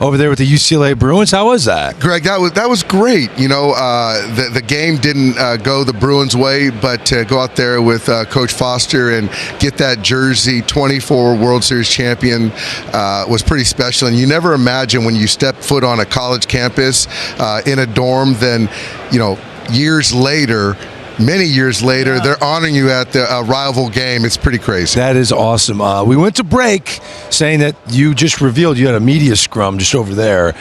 over there with the UCLA Bruins. How was that? Greg, that was great. You know, the game didn't go the Bruins' way, but to go out there with Coach Foster and get that jersey, 24 World Series champion, was pretty special. And you never imagine when you step foot on a college campus in a dorm, then, you know, many years later, they're honoring you at the rival game. It's pretty crazy. That is awesome. We went to break saying that you just revealed you had a media scrum just over there.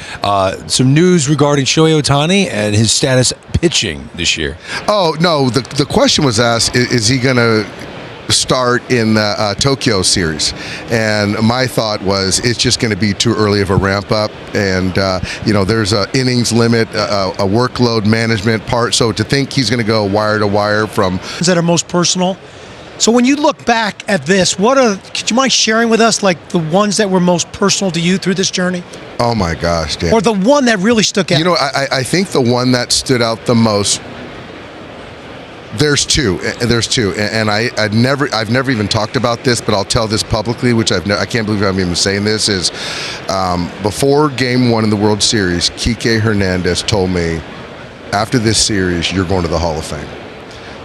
Some news regarding Shohei Ohtani and his status pitching this year. Oh, no. The question was asked, is he going to start in the Tokyo series? And my thought was it's just going to be too early of a ramp up, and you know, there's a innings limit, a workload management part, so to think he's going to go wire to wire from that are most personal. So when you look back at this, could you mind sharing with us like the ones that were most personal to you through this journey? Oh my gosh, Dan. Or the one that really stuck out? You know, I think the one that stood out the most, There's two, and I've never even talked about this, but I'll tell this publicly, which I can't believe I'm even saying this, is before Game 1 in the World Series, Kike Hernandez told me, after this series, you're going to the Hall of Fame.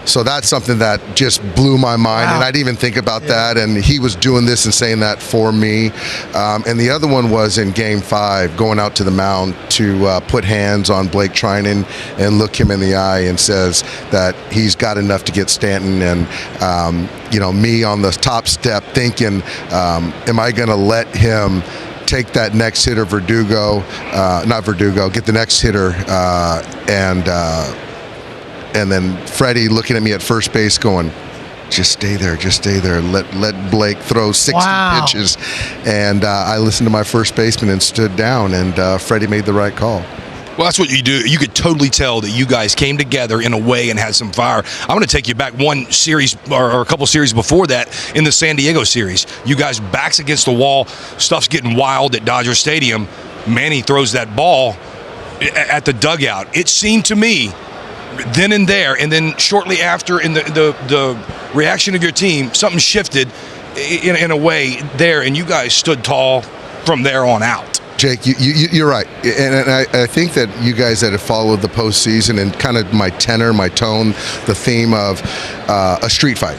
So that's something that just blew my mind, and I didn't even think about that, and he was doing this and saying that for me. And the other one was in Game 5, going out to the mound to put hands on Blake Trinan and look him in the eye and says that he's got enough to get Stanton, and you know, me on the top step thinking, am I going to let him take that next hitter, get the next hitter, and then Freddie looking at me at first base going, just stay there. Let Blake throw 60 pitches. And I listened to my first baseman and stood down, and Freddie made the right call. Well, that's what you do. You could totally tell that you guys came together in a way and had some fire. I'm going to take you back one series or a couple series before that in the San Diego series. You guys backs against the wall. Stuff's getting wild at Dodger Stadium. Manny throws that ball at the dugout. It seemed to me then and there, and then shortly after in the reaction of your team, something shifted in a way there, and you guys stood tall from there on out. Jake, you're right, and I think that you guys that have followed the postseason and kind of my tenor, my tone, the theme of a street fight.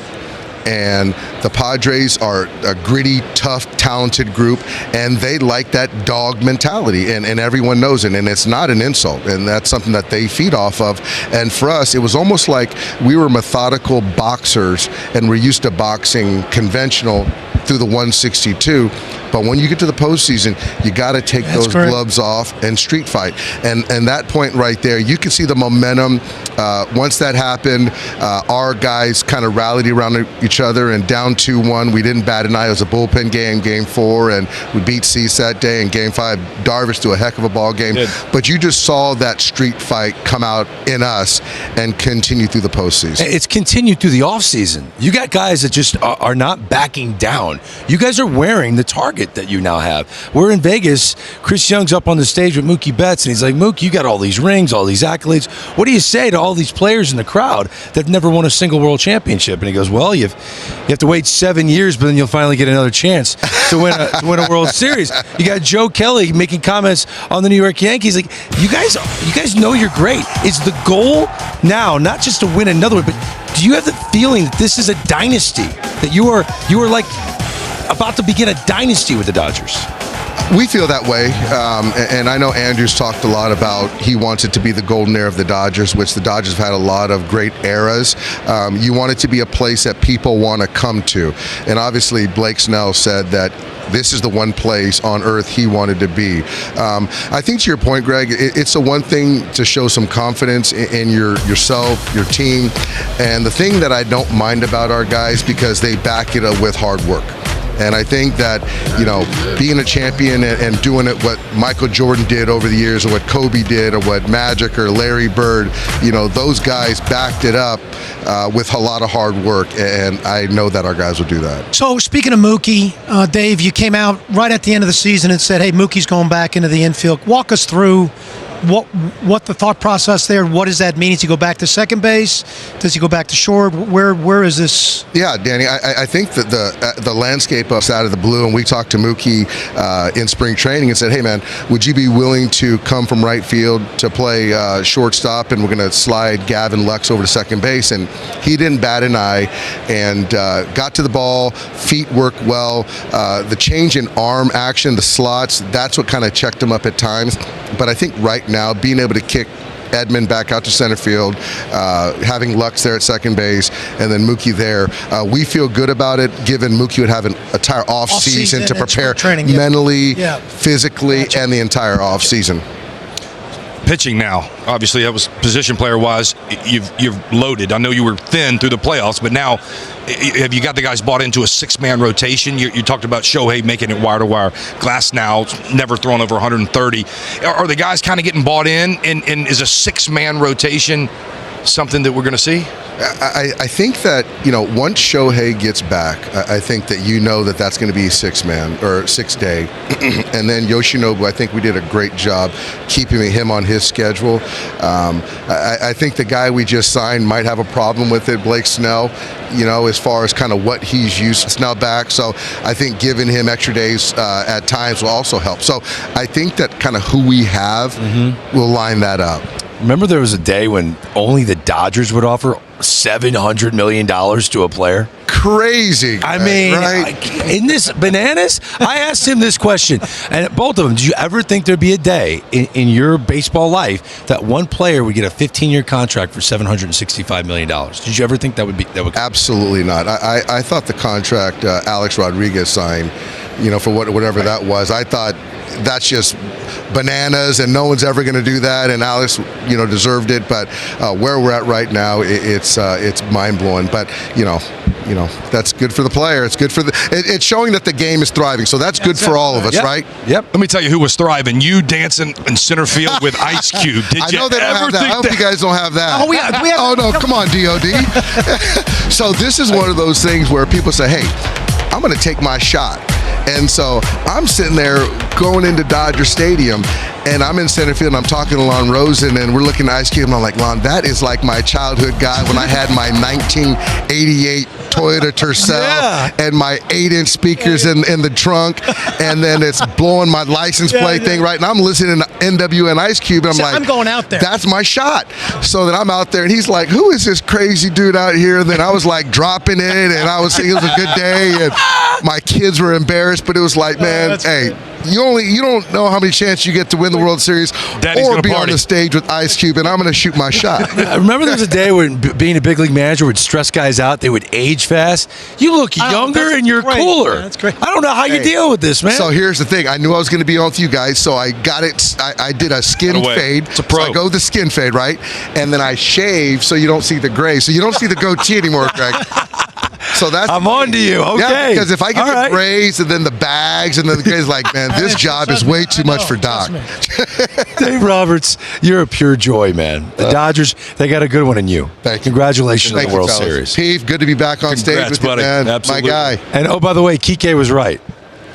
And the Padres are a gritty, tough, talented group, and they like that dog mentality, and everyone knows it, and it's not an insult, and that's something that they feed off of. And for us, it was almost like we were methodical boxers, and we're used to boxing conventional through the 162. But when you get to the postseason, you got to take those gloves off and street fight. And that point right there, you can see the momentum. Once that happened, our guys kind of rallied around each other, and down 2-1. We didn't bat an eye. It was a bullpen game, Game 4, and we beat Cease that day. In Game 5, Darvish threw a heck of a ball game. But you just saw that street fight come out in us and continue through the postseason. It's continued through the offseason. You got guys that just are not backing down. You guys are wearing the target that you now have. We're in Vegas. Chris Young's up on the stage with Mookie Betts, and he's like, Mookie, you got all these rings, all these accolades. What do you say to all these players in the crowd that have never won a single world championship? And he goes, well, you have to wait 7 years, but then you'll finally get another chance to win a World Series. You got Joe Kelly making comments on the New York Yankees. Like, you guys know you're great. Is the goal now not just to win another one, but do you have the feeling that this is a dynasty, that you are like about to begin a dynasty with the Dodgers? We feel that way, and I know Andrew's talked a lot about he wants it to be the golden era of the Dodgers, which the Dodgers have had a lot of great eras. You want it to be a place that people want to come to, and obviously Blake Snell said that this is the one place on earth he wanted to be. I think to your point, Greg, it's the one thing to show some confidence in yourself, your team, and the thing that I don't mind about our guys, because they back it up with hard work. And I think that, you know, being a champion and doing it what Michael Jordan did over the years, or what Kobe did, or what Magic or Larry Bird, you know, those guys backed it up with a lot of hard work, and I know that our guys will do that. So speaking of Mookie, Dave, you came out right at the end of the season and said, hey, Mookie's going back into the infield. Walk us through what the thought process there? What does that mean? Does he go back to second base? Does he go back to short? Where is this? Yeah, Danny, I think that the landscape us out of the blue, and we talked to Mookie in spring training and said, hey, man, would you be willing to come from right field to play shortstop, and we're going to slide Gavin Lux over to second base? And he didn't bat an eye and got to the ball, feet worked well. The change in arm action, the slots, that's what kind of checked him up at times. But I think right now, being able to kick Edman back out to center field, having Lux there at second base, and then Mookie there, we feel good about it, given Mookie would have an entire off-season to prepare mentally, physically, and the entire off-season. Pitching now, obviously that was position player wise, you've loaded. I know you were thin through the playoffs, but now have you got the guys bought into a 6-man rotation? You talked about Shohei making it wire to wire. Glass now never thrown over 130. Are the guys kind of getting bought in, and is a 6-man rotation something that we're going to see? I think that, once Shohei gets back, I think that that that's going to be 6-man or 6-day. And then Yoshinobu, I think we did a great job keeping him on his schedule. I think the guy we just signed might have a problem with it, Blake Snell, as far as kind of what he's used. Snell back. So I think giving him extra days at times will also help. So I think that kind of who we have will line that up. Remember there was a day when only the Dodgers would offer $700 million to a player? Crazy. I mean, right? Isn't this bananas? I asked him this question, and both of them, did you ever think there'd be a day in your baseball life that one player would get a 15-year contract for $765 million? Did you ever think that would be? Absolutely not. I thought the contract Alex Rodriguez signed, for whatever that was, I thought that's just bananas, and no one's ever going to do that. And Alex, deserved it. But where we're at right now, it's mind blowing. But that's good for the player. It's good for it's showing that the game is thriving. So that's good for all of us, right? Yep. Let me tell you who was thriving. You dancing in center field with Ice Cube. Did I know they don't have that. I hope you guys don't have that. Oh, we have oh no, come on, DOD. So this is one of those things where people say, hey, I'm going to take my shot. And so I'm sitting there going into Dodger Stadium, and I'm in center field, and I'm talking to Lon Rosen, and we're looking at Ice Cube, and I'm like, Lon, that is like my childhood guy when I had my 1988 Toyota Tercel and my 8-inch speakers in the trunk, and then it's blowing my license plate thing, right? And I'm listening to NWN Ice Cube, and I'm going out there. That's my shot. So then I'm out there, and he's like, who is this crazy dude out here? And then I was like dropping it, and I was thinking it was a good day, and my kids were embarrassed, but it was like, man, hey, you don't know how many chances you get to win the World Series or be on the stage with Ice Cube, and I'm going to shoot my shot. Remember there was a day when being a big league manager would stress guys out. They would age fast. You look younger and you're cooler. Yeah, that's great. I don't know how you deal with this, man. So here's the thing. I knew I was going to be on with you guys, so I got it. I did a skin fade. It's a pro. So I go the skin fade, right? And then I shave so you don't see the gray. So you don't see the goatee anymore, Greg. So that's I'm on to you. Okay. Yeah, because if I get the grays and then the bags and then the grays, like, man, this job is way too much for Doc. Dave Roberts, you're a pure joy, man. The Dodgers, they got a good one in you. Thank you. Congratulations on the World Series. Pete, good to be back on stage with buddy. you, man. Absolutely. My guy. And, oh, by the way, Kike was right.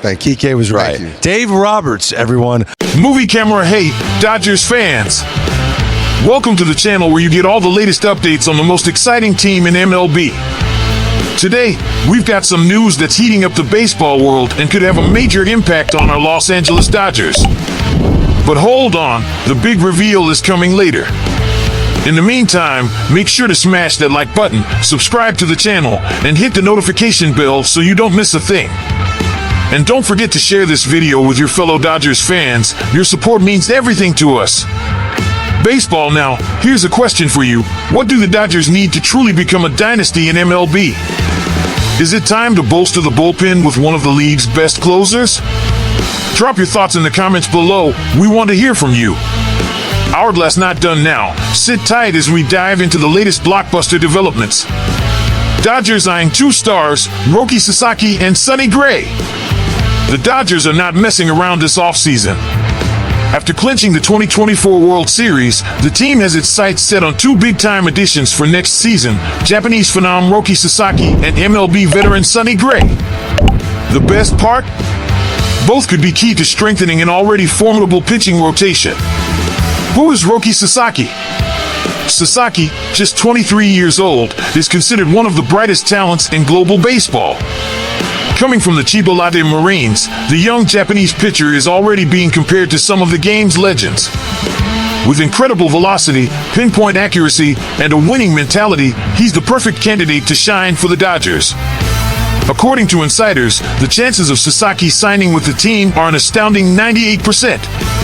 Thank you. Kike was right. Thank you. Dave Roberts, everyone. Movie camera hate, Dodgers fans. Welcome to the channel where you get all the latest updates on the most exciting team in MLB. Today, we've got some news that's heating up the baseball world and could have a major impact on our Los Angeles Dodgers. But hold on, the big reveal is coming later. In the meantime, make sure to smash that like button, subscribe to the channel, and hit the notification bell so you don't miss a thing. And don't forget to share this video with your fellow Dodgers fans. Your support means everything to us. Baseball now, here's a question for you. What do the Dodgers need to truly become a dynasty in MLB? Is it time to bolster the bullpen with one of the league's best closers? Drop your thoughts in the comments below. We want to hear from you. Hourglass not done now. Sit tight as we dive into the latest blockbuster developments. Dodgers eyeing 2 stars, Rōki Sasaki and Sonny Gray. The Dodgers are not messing around this offseason. After clinching the 2024 World Series, the team has its sights set on 2 big-time additions for next season, Japanese phenom Rōki Sasaki and MLB veteran Sonny Gray. The best part? Both could be key to strengthening an already formidable pitching rotation. Who is Rōki Sasaki? Sasaki, just 23 years old, is considered one of the brightest talents in global baseball. Coming from the Chiba Lotte Marines, the young Japanese pitcher is already being compared to some of the game's legends. With incredible velocity, pinpoint accuracy, and a winning mentality, he's the perfect candidate to shine for the Dodgers. According to insiders, the chances of Sasaki signing with the team are an astounding 98%.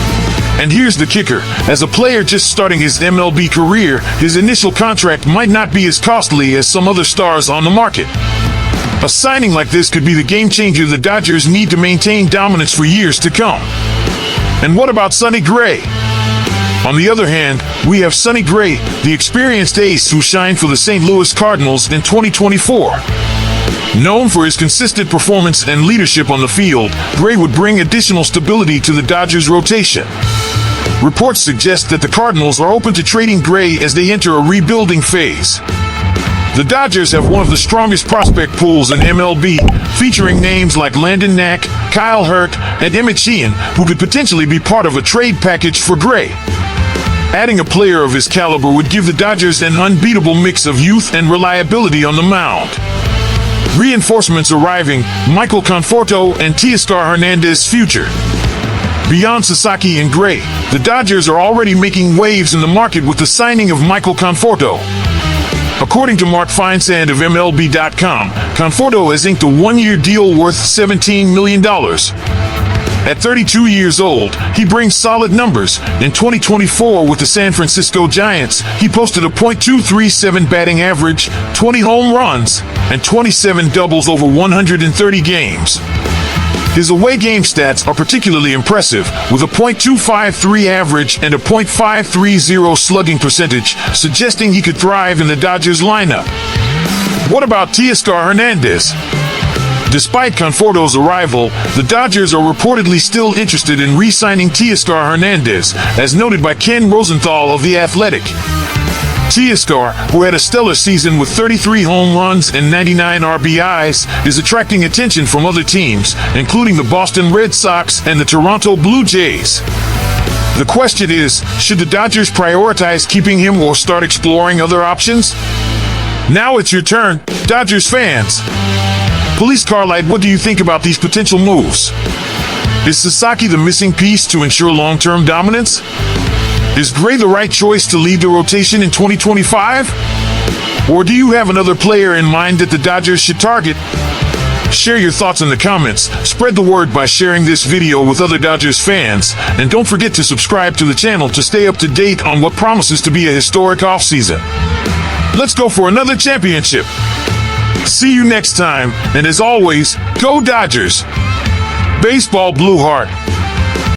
And here's the kicker. As a player just starting his MLB career, his initial contract might not be as costly as some other stars on the market. A signing like this could be the game changer the Dodgers need to maintain dominance for years to come. And what about Sonny Gray? On the other hand, we have Sonny Gray, the experienced ace who shined for the St. Louis Cardinals in 2024. Known for his consistent performance and leadership on the field, Gray would bring additional stability to the Dodgers' rotation. Reports suggest that the Cardinals are open to trading Gray as they enter a rebuilding phase. The Dodgers have one of the strongest prospect pools in MLB, featuring names like Landon Knack, Kyle Hurt, and Emmett Sheehan, who could potentially be part of a trade package for Gray. Adding a player of his caliber would give the Dodgers an unbeatable mix of youth and reliability on the mound. Reinforcements arriving, Michael Conforto and Teoscar Hernandez's future. Beyond Sasaki and Gray, the Dodgers are already making waves in the market with the signing of Michael Conforto. According to Mark Feinsand of MLB.com, Conforto has inked a one-year deal worth $17 million. At 32 years old, he brings solid numbers. In 2024 with the San Francisco Giants, he posted a .237 batting average, 20 home runs, and 27 doubles over 130 games. His away game stats are particularly impressive, with a .253 average and a .530 slugging percentage, suggesting he could thrive in the Dodgers lineup. What about Teoscar Hernandez? Despite Conforto's arrival, the Dodgers are reportedly still interested in re-signing Teoscar Hernandez, as noted by Ken Rosenthal of The Athletic. Teoscar, who had a stellar season with 33 home runs and 99 RBIs, is attracting attention from other teams, including the Boston Red Sox and the Toronto Blue Jays. The question is, should the Dodgers prioritize keeping him or start exploring other options? Now it's your turn, Dodgers fans. Police Carlight, what do you think about these potential moves? Is Sasaki the missing piece to ensure long-term dominance? Is Gray the right choice to lead the rotation in 2025? Or do you have another player in mind that the Dodgers should target? Share your thoughts in the comments, spread the word by sharing this video with other Dodgers fans, and don't forget to subscribe to the channel to stay up to date on what promises to be a historic offseason. Let's go for another championship. See you next time, and as always, go Dodgers! Baseball Blue Heart.